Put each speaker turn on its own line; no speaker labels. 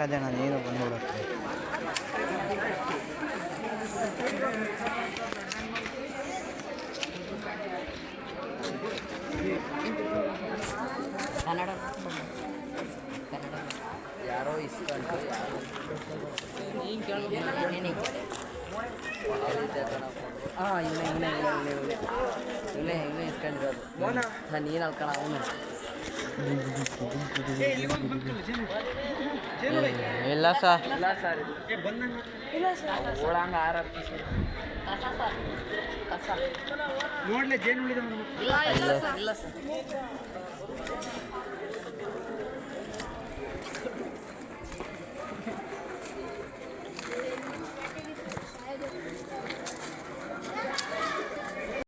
ಅದೇ ನಾನು ಏನು ಬಂದು ನೋಡುತ್ತೆ
ಕನ್ನಡ ಯಾರೋ ಇಸ್ಕೊಂಡು ನೀನು ಕೇಳಬೇಕು ಹಾಂ ಇವನೇ ಇಸ್ಕೊಂಡಿರೋದು ನೀನು ಅಲ್ಕಣ ಅವನು
ಇಲ್ಲ ಸರ್
ಓಡಂಗ ಆರ
ನೋಡ್ಲೆ ಜೇನು
ಇಲ್ಲ ಸರ್